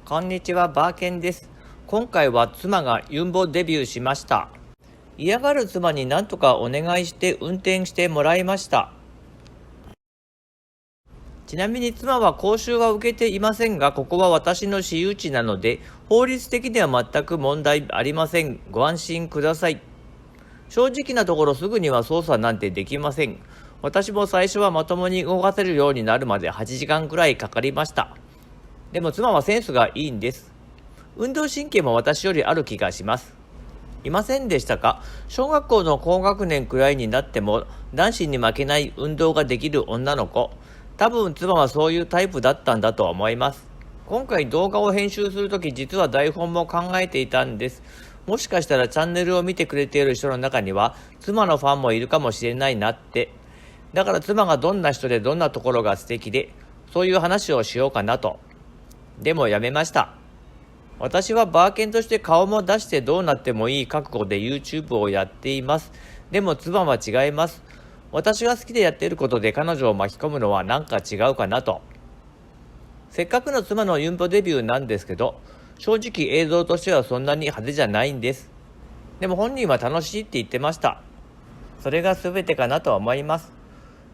こんにちは、バーケンです。今回は妻がユンボデビューしました。嫌がる妻に何とかお願いして運転してもらいました。ちなみに妻は講習は受けていませんが、ここは私の私有地なので、法律的には全く問題ありません。ご安心ください。正直なところすぐには操作なんてできません。私も最初はまともに動かせるようになるまで8時間くらいかかりました。でも妻はセンスがいいんです。運動神経も私よりある気がします。いませんでしたか？小学校の高学年くらいになっても男子に負けない運動ができる女の子。多分妻はそういうタイプだったんだと思います。今回動画を編集するとき実は台本も考えていたんです。もしかしたらチャンネルを見てくれている人の中には妻のファンもいるかもしれないなって。だから妻がどんな人でどんなところが素敵で、そういう話をしようかなと。でもやめました。私はバーケンとして顔も出してどうなってもいい覚悟で YouTube をやっています。でも妻は違います。私が好きでやっていることで彼女を巻き込むのはなんか違うかなと。せっかくの妻のユンボデビューなんですけど、正直映像としてはそんなに派手じゃないんです。でも本人は楽しいって言ってました。それが全てかなと思います。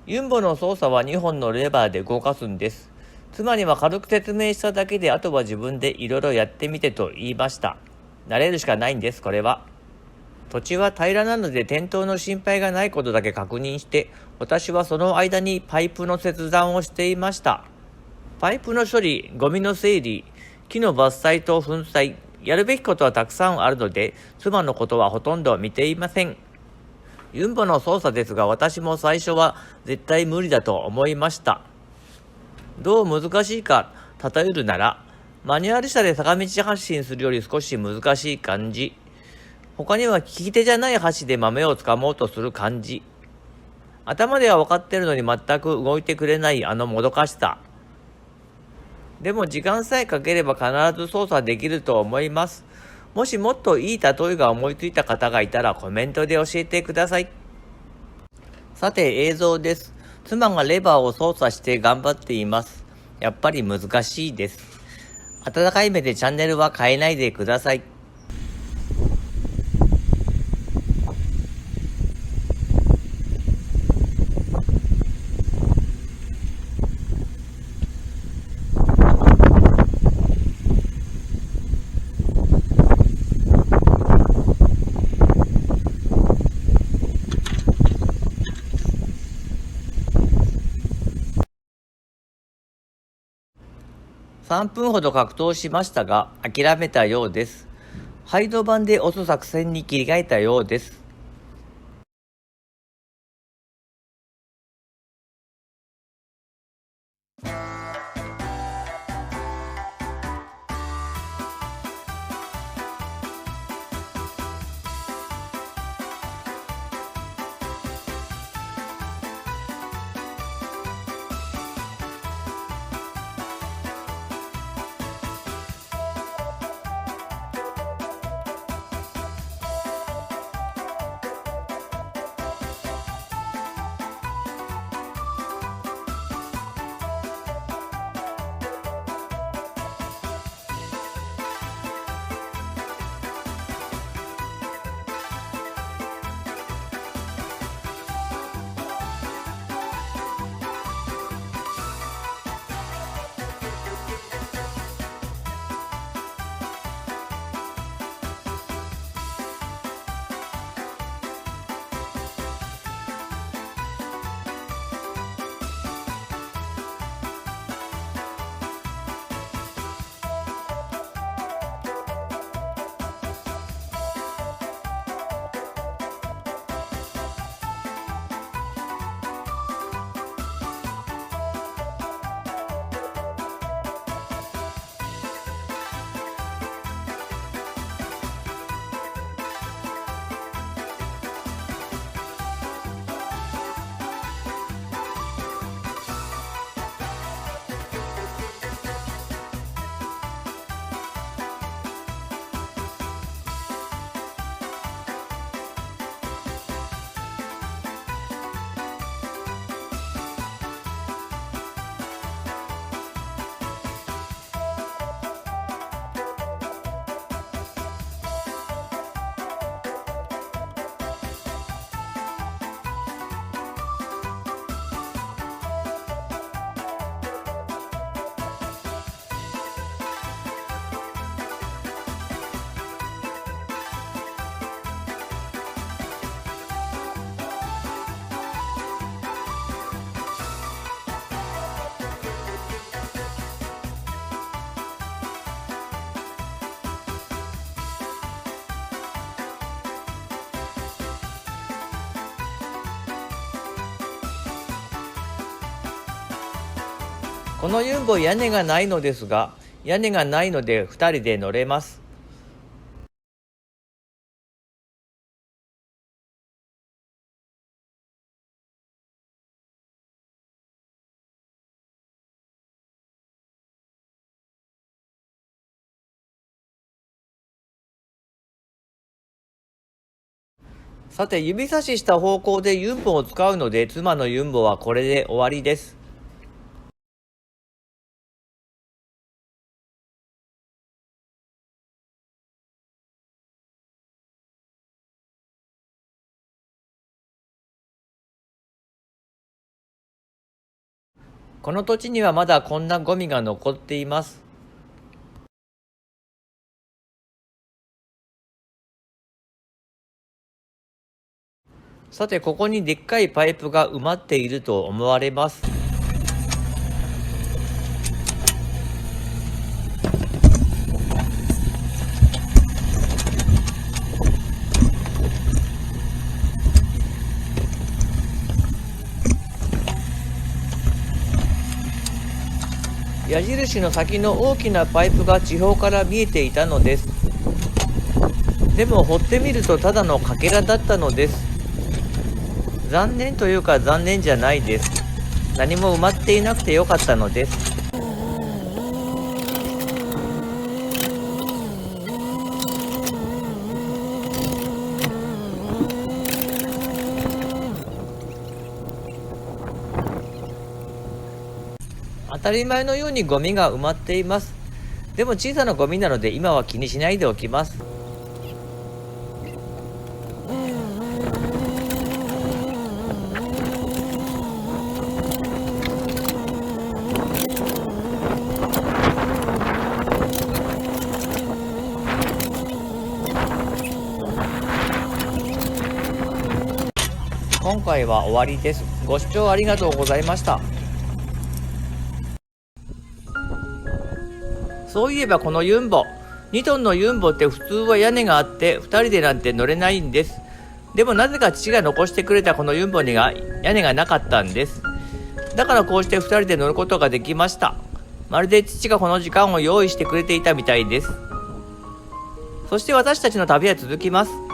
ユンボの操作は2本のレバーで動かすんです。妻には軽く説明しただけで、あとは自分でいろいろやってみてと言いました。慣れるしかないんです、これは。土地は平らなので転倒の心配がないことだけ確認して、私はその間にパイプの切断をしていました。パイプの処理、ゴミの整理、木の伐採と粉砕、やるべきことはたくさんあるので、妻のことはほとんど見ていません。ユンボの操作ですが、私も最初は絶対無理だと思いました。どう難しいか例えるなら、マニュアル車で坂道発進するより少し難しい感じ。他には利き手じゃない箸で豆をつかもうとする感じ。頭では分かってるのに全く動いてくれないあのもどかしさ。でも時間さえかければ必ず操作できると思います。もしもっといい例えが思いついた方がいたらコメントで教えてください。さて映像です。妻がレバーを操作して頑張っています。やっぱり難しいです。温かい目でチャンネルは変えないでください。3分ほど格闘しましたが諦めたようです。ハイド版で押す作戦に切り替えたようです。このユンボ屋根がないのですが、屋根がないので2人で乗れます。さて、指差しした方向でユンボを使うので、妻のユンボはこれで終わりです。この土地にはまだこんなゴミが残っています。さて、ここにでっかいパイプが埋まっていると思われます。矢印の先の大きなパイプが地表から見えていたのです。でも掘ってみるとただのかけらだったのです。残念というか残念じゃないです。何も埋まっていなくてよかったのです。当たり前のようにゴミが埋まっています。でも小さなゴミなので今は気にしないでおきます。今回は終わりです。ご視聴ありがとうございました。そういえばこのユンボ、2トンのユンボって普通は屋根があって2人でなんて乗れないんです。でもなぜか父が残してくれたこのユンボには屋根がなかったんです。だからこうして2人で乗ることができました。まるで父がこの時間を用意してくれていたみたいです。そして私たちの旅は続きます。